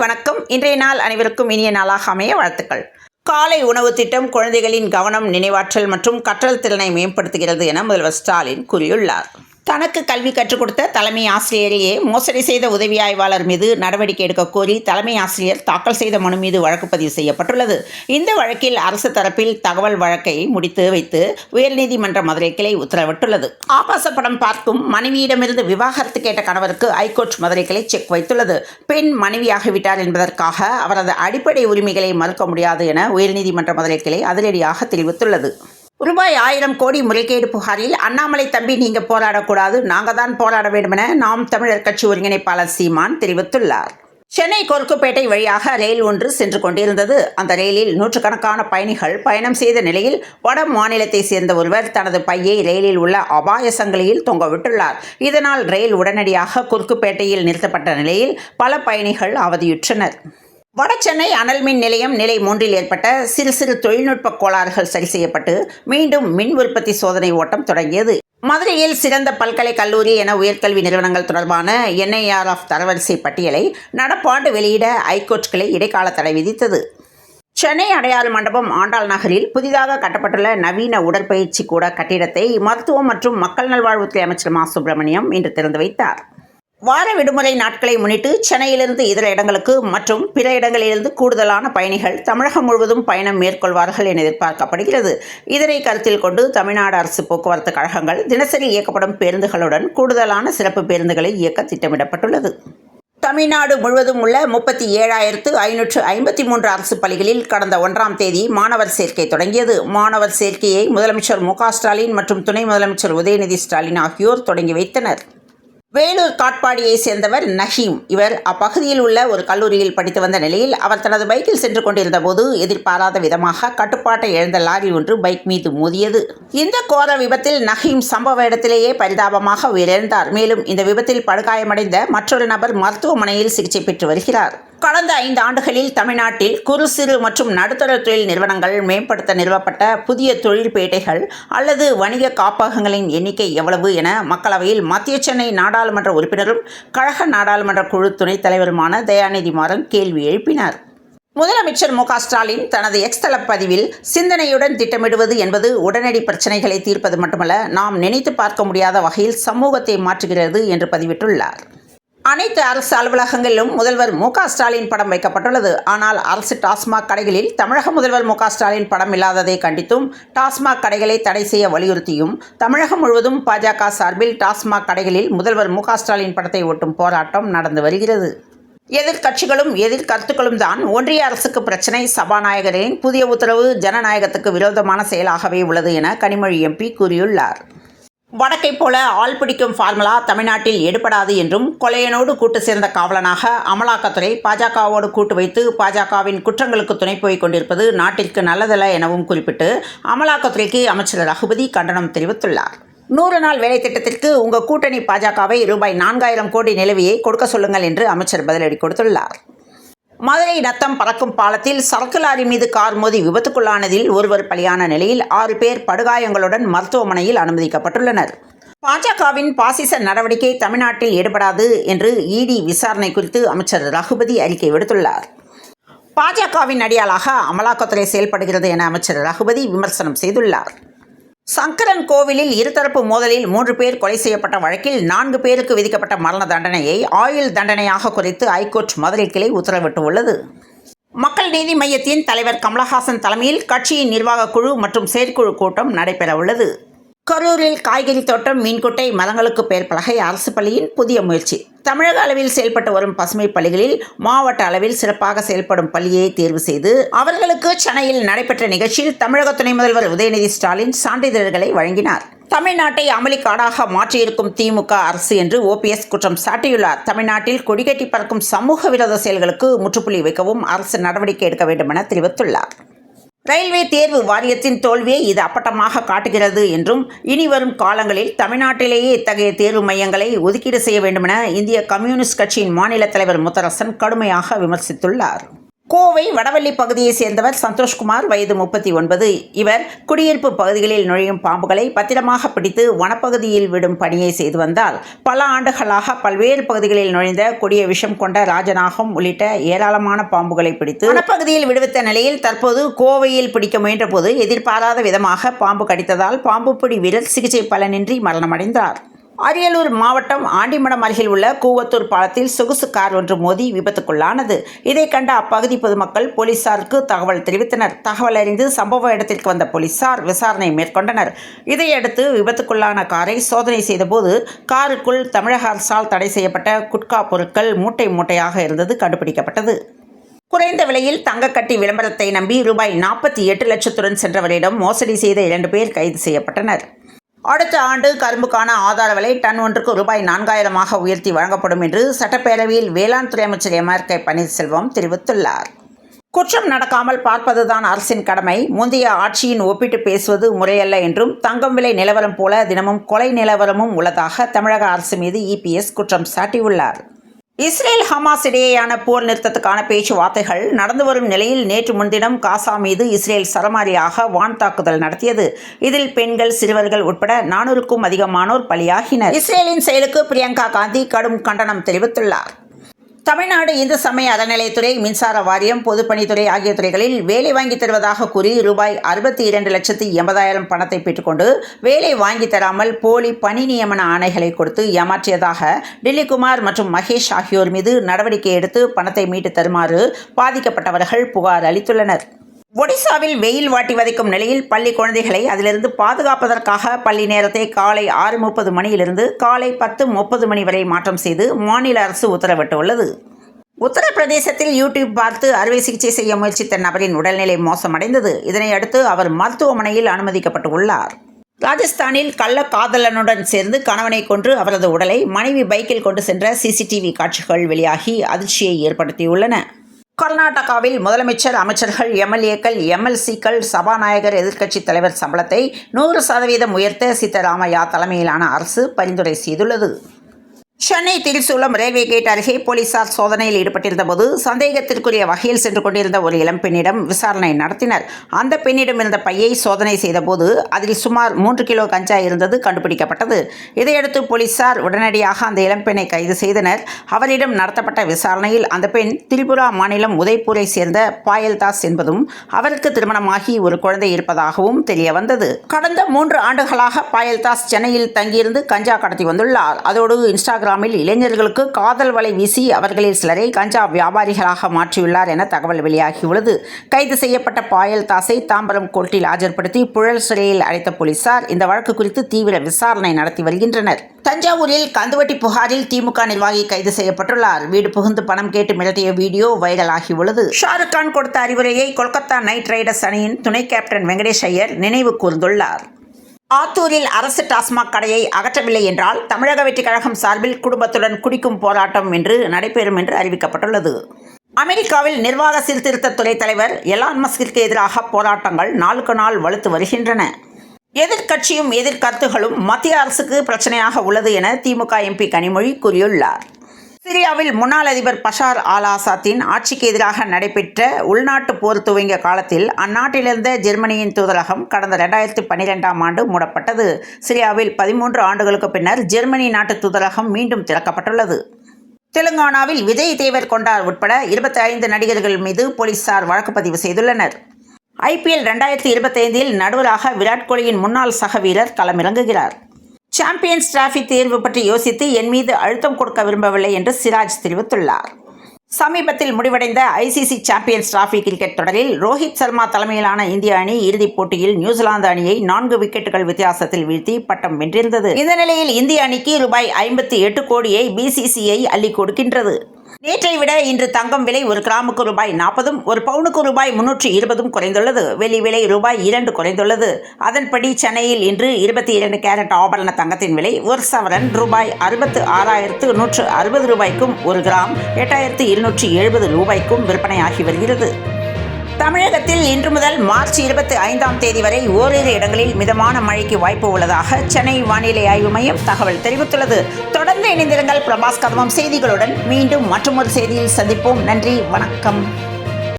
வணக்கம். இன்றைய நாள் அனைவருக்கும் இனிய நாளாக அமைய வாழ்த்துக்கள். காலை உணவு திட்டம் குழந்தைகளின் கவனம், நினைவாற்றல் மற்றும் கற்றல் திறனை மேம்படுத்துகிறது என முதல்வர் ஸ்டாலின் கூறியுள்ளார். தனக்கு கல்வி கற்றுக் கொடுத்த தலைமை ஆசிரியரையே மோசடி செய்த உதவி ஆய்வாளர் மீது நடவடிக்கை எடுக்க கோரி தலைமை ஆசிரியர் தாக்கல் செய்த மனு மீது வழக்கு பதிவு செய்யப்பட்டுள்ளது. இந்த வழக்கில் அரசு தரப்பில் தகவல் வழக்கை முடித்து வைத்து உயர்நீதிமன்ற மதுரை கிளை உத்தரவிட்டுள்ளது. ஆபாச படம் பார்க்கும் மனைவியிடமிருந்து விவாகரத்து கேட்ட கணவருக்கு ஐகோர்ட் மதுரை கிளை செக் வைத்துள்ளது. பெண் மனைவியாகிவிட்டார் என்பதற்காக அவரது அடிப்படை உரிமைகளை மறுக்க முடியாது என உயர்நீதிமன்ற மதுரை கிளை அதிரடியாக தெரிவித்துள்ளது. ரூபாய் 1000 கோடி முறைகேடு புகாரில் அண்ணாமலை தம்பி நீங்க போராடக்கூடாது, நாங்க தான் போராட வேண்டும் என நாம் தமிழர் கட்சி ஒருங்கிணைப்பாளர் சீமான் தெரிவித்துள்ளார். சென்னை கொருக்குப்பேட்டை வழியாக ரயில் ஒன்று சென்று கொண்டிருந்தது. அந்த ரயிலில் நூற்றுக்கணக்கான பயணிகள் பயணம் செய்த நிலையில் வட மாநிலத்தை சேர்ந்த ஒருவர் தனது பையை ரயிலில் உள்ள அபாய சங்கிலியில் தொங்கவிட்டுள்ளார். இதனால் ரயில் உடனடியாக கொருக்குப்பேட்டையில் நிறுத்தப்பட்ட நிலையில் பல பயணிகள் அவதியுற்றனர். வடசென்னை அனல் மின் நிலையம் நிலை 3 ஏற்பட்ட சிறு தொழில்நுட்ப கோளாறுகள் சரி செய்யப்பட்டு மீண்டும் மின் உற்பத்தி சோதனை ஓட்டம் தொடங்கியது. மதுரையில் சிறந்த பல்கலை கல்லூரி என உயர்கல்வி நிறுவனங்கள் தொடர்பான NIRF தரவரிசை பட்டியலை நடப்பாண்டு வெளியிட ஐகோர்ட் கிளை இடைக்கால தடை விதித்தது. சென்னை அடையாறு மண்டபம் ஆண்டாள் நகரில் புதிதாக கட்டப்பட்டுள்ள நவீன உடற்பயிற்சி கூட கட்டிடத்தை மருத்துவம் மற்றும் மக்கள் நல்வாழ்வுத்துறை அமைச்சர் மா. சுப்பிரமணியம் இன்று திறந்து வைத்தார். வார விடுமுறை நாட்களை முன்னிட்டு சென்னையிலிருந்து இதர இடங்களுக்கு மற்றும் பிற இடங்களிலிருந்து கூடுதலான பயணிகள் தமிழகம் முழுவதும் பயணம் மேற்கொள்வார்கள் என எதிர்பார்க்கப்படுகிறது. இதனை கருத்தில் கொண்டு தமிழ்நாடு அரசு போக்குவரத்து கழகங்கள் தினசரி இயக்கப்படும் பேருந்துகளுடன் கூடுதலான சிறப்பு பேருந்துகளை இயக்க திட்டமிடப்பட்டுள்ளது. தமிழ்நாடு முழுவதும் உள்ள 37,553 அரசு பள்ளிகளில் கடந்த 1ஆம் தேதி மாணவர் சேர்க்கை தொடங்கியது. மாணவர் சேர்க்கையை முதலமைச்சர் மு. க. ஸ்டாலின் மற்றும் துணை முதலமைச்சர் உதயநிதி ஸ்டாலின் ஆகியோர் தொடங்கி வைத்தனர். வேலூர் காட்பாடியை சேர்ந்தவர் நஹீம். இவர் அப்பகுதியில் உள்ள ஒரு கல்லூரியில் படித்து வந்த நிலையில் அவர் தனது பைக்கில் சென்று கொண்டிருந்த போது எதிர்பாராத விதமாக கட்டுப்பாட்டை இழந்த லாரி ஒன்று பைக் மீது மோதியது. இந்த கோர விபத்தில் நஹீம் சம்பவ இடத்திலேயே பரிதாபமாக உயிரிழந்தார். மேலும் இந்த விபத்தில் படுகாயமடைந்த மற்றொரு நபர் மருத்துவமனையில் சிகிச்சை பெற்று வருகிறார். கடந்த 5 ஆண்டுகளில் தமிழ்நாட்டில் குறு சிறு மற்றும் நடுத்தர தொழில் நிறுவனங்கள் மேம்படுத்த நிறுவப்பட்ட புதிய தொழிற்பேட்டைகள் அல்லது வணிக காப்பகங்களின் எண்ணிக்கை எவ்வளவு என மக்களவையில் மத்திய சென்னை நாடாளுமன்ற உறுப்பினரும் கழக நாடாளுமன்ற குழு துணைத் தலைவருமான தயாநிதி மாறன் கேள்வி எழுப்பினார். முதலமைச்சர் மு. க. ஸ்டாலின் தனது எக்ஸ் தள பதிவில் சிந்தனையுடன் திட்டமிடுவது என்பது உடனடி பிரச்சனைகளை தீர்ப்பது மட்டுமல்ல, நாம் நினைத்து பார்க்க முடியாத வகையில் சமூகத்தை மாற்றுகிறது என்று பதிவிட்டுள்ளார். அனைத்து அரசு அலுவலகங்களிலும் முதல்வர் மு. க. ஸ்டாலின் படம் வைக்கப்பட்டுள்ளது. ஆனால் அரசு டாஸ்மாக் கடைகளில் தமிழக முதல்வர் மு. க. ஸ்டாலின் படம் இல்லாததை கண்டித்தும் டாஸ்மாக் கடைகளை தடை செய்ய வலியுறுத்தியும் தமிழகம் முழுவதும் பாஜக சார்பில் டாஸ்மாக் கடைகளில் முதல்வர் மு. க. ஸ்டாலின் படத்தை ஒட்டும் போராட்டம் நடந்து வருகிறது. எதிர்க்கட்சிகளும் எதிர்கருத்துக்களும் தான் ஒன்றிய அரசுக்கு பிரச்சினை. சபாநாயகரின் புதிய உத்தரவு ஜனநாயகத்துக்கு விரோதமான செயலாகவே உள்ளது என கனிமொழி MP கூறியுள்ளார். வடக்கை போல ஆள் பிடிக்கும் ஃபார்முலா தமிழ்நாட்டில் எடுபடாது என்றும் கொலையனோடு கூட்டு சேர்ந்த காவலனாக அமலாக்கத்துறை பாஜகவோடு கூட்டு வைத்து பாஜகவின் குற்றங்களுக்கு துணை போய் கொண்டிருப்பது நாட்டிற்கு நல்லதல்ல எனவும் குறிப்பிட்டு அமலாக்கத்துறைக்கு அமைச்சர் ரகுபதி கண்டனம் தெரிவித்துள்ளார். 100 நாள் வேலை திட்டத்திற்கு உங்கள் கூட்டணி பாஜகவை ரூபாய் 4000 கோடி நிலுவையை கொடுக்க சொல்லுங்கள் என்று அமைச்சர் பதிலடி கொடுத்துள்ளார். மதுரை நத்தம் பறக்கும் பாலத்தில் சரக்கு லாரி மீது கார் மோதி விபத்துக்குள்ளானதில் ஒருவர் பலியான நிலையில் 6 பேர் படுகாயங்களுடன் மருத்துவமனையில் அனுமதிக்கப்பட்டுள்ளனர். பாஜகவின் பாசிச நடவடிக்கை தமிழ்நாட்டில் ஈடுபடாது என்று ED விசாரணை குறித்து அமைச்சர் ரகுபதி அறிக்கை விடுத்துள்ளார். பாஜகவின் அடியாளாக அமலாக்கத்துறை செயல்படுகிறது என அமைச்சர் ரகுபதி விமர்சனம் செய்துள்ளார். சங்கரன் கோவிலில் இருதரப்பு மோதலில் 3 பேர் கொலை செய்யப்பட்ட வழக்கில் 4 பேருக்கு விதிக்கப்பட்ட மரண தண்டனையை ஆயுள் தண்டனையாக குறைத்து ஐகோர்ட் மதுரை கிளை உத்தரவிட்டுள்ளது. மக்கள் நீதி மய்யத்தின் தலைவர் கமலஹாசன் தலைமையில் கட்சியின் நிர்வாக குழு மற்றும் செயற்குழு கூட்டம் நடைபெறவுள்ளது. கரூரில் காய்கறி தோட்டம், மீன்குட்டை, மரங்களுக்கு பெயர் பலகை அரசு பள்ளியின் புதிய முயற்சி. தமிழக அளவில் செயல்பட்டு வரும் பசுமை பள்ளிகளில் மாவட்ட அளவில் சிறப்பாக செயல்படும் பள்ளியை தேர்வு செய்து அவர்களுக்கு சென்னையில் நடைபெற்ற நிகழ்ச்சியில் தமிழக துணை முதல்வர் உதயநிதி ஸ்டாலின் சான்றிதழ்களை வழங்கினார். தமிழ்நாட்டை அமளிக்காடாக மாற்றியிருக்கும் திமுக அரசு என்று OPS குற்றம் சாட்டியுள்ளார். தமிழ்நாட்டில் கொடிகட்டி பறக்கும் சமூக விரோத செயல்களுக்கு முற்றுப்புள்ளி வைக்கவும் அரசு நடவடிக்கை எடுக்க வேண்டும் என தெரிவித்துள்ளார். ரயில்வே தேர்வு வாரியத்தின் தோல்வியை இது அப்பட்டமாக காட்டுகிறது என்றும் இனி வரும் காலங்களில் தமிழ்நாட்டிலேயே இத்தகைய தேர்வு மையங்களை ஒதுக்கீடு செய்ய வேண்டுமென இந்திய கம்யூனிஸ்ட் கட்சியின் மாநில தலைவர் முத்தரசன் கடுமையாக விமர்சித்துள்ளார். கோவை வடவள்ளி பகுதியைச் சேர்ந்தவர் சந்தோஷ்குமார், வயது 39. இவர் குடியிருப்பு பகுதிகளில் நுழையும் பாம்புகளை பத்திரமாக பிடித்து வனப்பகுதியில் விடும் பணியை செய்து வந்தார். பல ஆண்டுகளாக பல்வேறு பகுதிகளில் நுழைந்த கொடிய விஷம் கொண்ட ராஜநாகம் உள்ளிட்ட ஏராளமான பாம்புகளை பிடித்து வனப்பகுதியில் விடுவித்த நிலையில் தற்போது கோவையில் பிடிக்க முயன்றபோது எதிர்பாராத விதமாக பாம்பு கடித்ததால் பாம்பு பிடி வீரர் சிகிச்சை பலனின்றி மரணமடைந்தார். அரியலூர் மாவட்டம் ஆண்டிமடம் அருகில் உள்ள கூவத்தூர் பாலத்தில் சொகுசு கார் ஒன்று மோதி விபத்துக்குள்ளானது. இதை கண்ட அப்பகுதி பொதுமக்கள் போலீசாருக்கு தகவல் தெரிவித்தனர். தகவல் அறிந்து சம்பவ இடத்திற்கு வந்த போலீசார் விசாரணை மேற்கொண்டனர். இதையடுத்து விபத்துக்குள்ளான காரை சோதனை செய்தபோது காருக்குள் தமிழக அரசால் தடை செய்யப்பட்ட குட்கா பொருட்கள் மூட்டை மூட்டையாக இருந்தது கண்டுபிடிக்கப்பட்டது. குறைந்த விலையில் தங்கக்கட்டி விளம்பரத்தை நம்பி ரூபாய் 48 லட்சத்துடன் சென்றவரிடம் மோசடி செய்த 2 பேர் கைது செய்யப்பட்டனர். அடுத்த ஆண்டு கரும்புக்கான ஆதார விலை டன் ஒன்றுக்கு ரூபாய் 4000 உயர்த்தி வழங்கப்படும் என்று சட்டப்பேரவையில் வேளாண் துறை அமைச்சர் M.R.K. பன்னீர்செல்வம் தெரிவித்துள்ளார். குற்றம் நடக்காமல் பார்ப்பதுதான் அரசின் கடமை. முந்தைய ஆட்சியின் ஒப்பிட்டு பேசுவது முறையல்ல என்றும் தங்கம் விலை நிலவரம் போல தினமும் கொலை நிலவரமும் உள்ளதாக தமிழக அரசு மீது EPS குற்றம் சாட்டியுள்ளார். இஸ்ரேல் ஹமாஸ் இடையேயான போர் நிறுத்தத்துக்கான பேச்சுவார்த்தைகள் நடந்து வரும் நிலையில் நேற்று முன்தினம் காசா மீது இஸ்ரேல் சரமாரியாக வான் தாக்குதல் நடத்தியது. இதில் பெண்கள், சிறுவர்கள் உட்பட 400க்கும் அதிகமானோர் பலியாகினர். இஸ்ரேலின் செயலுக்கு பிரியங்கா காந்தி கடும் கண்டனம் தெரிவித்துள்ளார். தமிழ்நாடு இந்து சமய அறநிலையத்துறை, மின்சார வாரியம், பொதுப்பணித்துறை ஆகிய துறைகளில் வேலை வாங்கி தருவதாக கூறி ரூபாய் 62,80,000 பணத்தை பெற்றுக்கொண்டு வேலை வாங்கி தராமல் போலி பணி நியமன ஆணைகளை கொடுத்து ஏமாற்றியதாக டில்லிகுமார் மற்றும் மகேஷ் ஆகியோர் மீது நடவடிக்கை எடுத்து பணத்தை மீட்டு தருமாறு பாதிக்கப்பட்டவர்கள் புகார் அளித்துள்ளனர். ஒடிசாவில் வெயில் வாட்டி வதைக்கும் நிலையில் பள்ளி குழந்தைகளை அதிலிருந்து பாதுகாப்பதற்காக பள்ளி நேரத்தை காலை 6:30 மணியிலிருந்து காலை 10:30 மணி வரை மாற்றம் செய்து மாநில அரசு உத்தரவிட்டுள்ளது. உத்தரப்பிரதேசத்தில் யூடியூப் பார்த்து அறுவை சிகிச்சை செய்ய முயற்சித்த நபரின் உடல்நிலை மோசமடைந்தது. இதனையடுத்து அவர் மருத்துவமனையில் அனுமதிக்கப்பட்டு உள்ளார். ராஜஸ்தானில் கள்ள காதலனுடன் சேர்ந்து கணவனை கொன்று அவரது உடலை மனைவி பைக்கில் கொண்டு சென்ற CCTV காட்சிகள் வெளியாகி அதிர்ச்சியை ஏற்படுத்தியுள்ளன. கர்நாடகாவில் முதலமைச்சர், அமைச்சர்கள், MLAக்கள், MLCக்கள், சபாநாயகர், எதிர்க்கட்சித் தலைவர் சம்பளத்தை 100% உயர்த்த சித்தராமையா தலைமையிலான அரசு பரிந்துரை செய்துள்ளது. சென்னை திரிசூலம் ரயில்வே கேட் அருகே போலீசார் சோதனையில் ஈடுபட்டிருந்தபோது சந்தேகத்திற்குரிய வகையில் சென்று கொண்டிருந்த ஒரு இளம்பெண்ணிடம் விசாரணை நடத்தினர். அந்த பெண்ணிடம் இருந்த பையை சோதனை செய்தபோது அதில் சுமார் 3 கிலோ கஞ்சா இருந்தது கண்டுபிடிக்கப்பட்டது. இதையடுத்து போலீசார் உடனடியாக அந்த இளம்பெண்ணை கைது செய்தனர். அவரிடம் நடத்தப்பட்ட விசாரணையில் அந்த பெண் திரிபுரா மாநிலம் உதய்பூரை சேர்ந்த பாயல்தாஸ் என்பதும் அவருக்கு திருமணமாகி ஒரு குழந்தை இருப்பதாகவும் தெரிய வந்தது. கடந்த 3 ஆண்டுகளாக பாயல்தாஸ் சென்னையில் தங்கியிருந்து கஞ்சா கடத்தி வந்துள்ளார். அதோடு இன்ஸ்டாகிராமில் இளைஞர்களுக்கு காதல் வலை வீசி அவர்களில் சிலரை கஞ்சா வியாபாரிகளாக மாற்றியுள்ளார் என தகவல் வெளியாகியுள்ளது. கைது செய்யப்பட்ட பாயல்தாஸை தாம்பரம் கோர்ட்டில் ஆஜர்படுத்தி புழல் சிறையில் அடைத்த போலீசார் இந்த வழக்கு குறித்து தீவிர விசாரணை நடத்தி வருகின்றனர். தஞ்சாவூரில் கந்துவட்டி புகாரில் திமுக நிர்வாகி கைது செய்யப்பட்டுள்ளார். வீடு புகுந்து பணம் கேட்டு மிரட்டிய வீடியோ வைரலாகியுள்ளது. ஷாருக் கான் கொடுத்த அறிவுரையை கொல்கத்தா நைட் ரைடர்ஸ் அணியின் துணை கேப்டன் வெங்கடேஷ் ஐயர் நினைவு கூர்ந்துள்ளார். ஆத்தூரில் அரசு டாஸ்மாக் கடையை அகற்றவில்லை என்றால் தமிழக வெற்றிக் கழகம் சார்பில் குடும்பத்துடன் குடிக்கும் போராட்டம் என்று நடைபெறும் என்று அறிவிக்கப்பட்டுள்ளது. அமெரிக்காவில் நிர்வாக சீர்திருத்த துறை தலைவர் எலான் மஸ்கிற்கு எதிராக போராட்டங்கள் நாளுக்கு நாள் வலுத்து வருகின்றன. எதிர்க்கட்சியும் எதிர்கருத்துகளும் மத்திய அரசுக்கு பிரச்சனையாக உள்ளது என திமுக MP கனிமொழி கூறியுள்ளார். சிரியாவில் முன்னாள் அதிபர் பஷார் ஆல்-ஆசாத்தின் ஆட்சிக்கு எதிராக நடைபெற்ற உள்நாட்டு போர் துவங்கிய காலத்தில் அந்நாட்டிலிருந்த ஜெர்மனியின் தூதரகம் கடந்த 2012ஆம் ஆண்டு மூடப்பட்டது. சிரியாவில் 13 ஆண்டுகளுக்கு பின்னர் ஜெர்மனி நாட்டு தூதரகம் மீண்டும் திறக்கப்பட்டுள்ளது. தெலுங்கானாவில் விஜய் தேவர்கொண்டா உட்பட 25 நடிகர்கள் மீது போலீசார் வழக்கு பதிவு செய்துள்ளனர். IPL 2025இல் நடுவராக விராட் கோலியின் முன்னாள் சக வீரர் களமிறங்குகிறார். சாம்பியன்ஸ் டிராபி தேர்வு பற்றி யோசித்து என் மீது அழுத்தம் கொடுக்க விரும்பவில்லை என்று சிராஜ் தெரிவித்துள்ளார். சமீபத்தில் முடிவடைந்த ICC சாம்பியன்ஸ் டிராபி கிரிக்கெட் தொடரில் ரோஹித் சர்மா தலைமையிலான இந்திய அணி இறுதிப் போட்டியில் நியூசிலாந்து அணியை 4 விக்கெட்டுகள் வித்தியாசத்தில் வீழ்த்தி பட்டம் வென்றிருந்தது. இந்த நிலையில் இந்திய அணிக்கு ரூபாய் 58 கோடியை BCCI அள்ளி கொடுக்கின்றது. நேற்றை விட இன்று தங்கம் விலை 1 கிராமுக்கு ரூபாய் 40, 1 பவுனுக்கு ரூபாய் 320 குறைந்துள்ளது. வெள்ளி விலை ரூபாய் 2 குறைந்துள்ளது. அதன்படி சென்னையில் இன்று 22 கேரட் ஆபரண தங்கத்தின் விலை 1 சவரன் ரூபாய் 66,160 ரூபாய்க்கும் 1 கிராம் 8,270 ரூபாய்க்கும் விற்பனையாகி வருகிறது. தமிழகத்தில் இன்று முதல் மார்ச் 25ஆம் தேதி வரை ஓரிரு இடங்களில் மிதமான மழைக்கு வாய்ப்பு உள்ளதாக சென்னை வானிலை ஆய்வு மையம் தகவல் தெரிவித்துள்ளது. தொடர்ந்து இணைந்திருங்கள் பிரபாஸ் கதவம் செய்திகளுடன். மீண்டும் மற்றொரு செய்தியில் சந்திப்போம். நன்றி, வணக்கம்.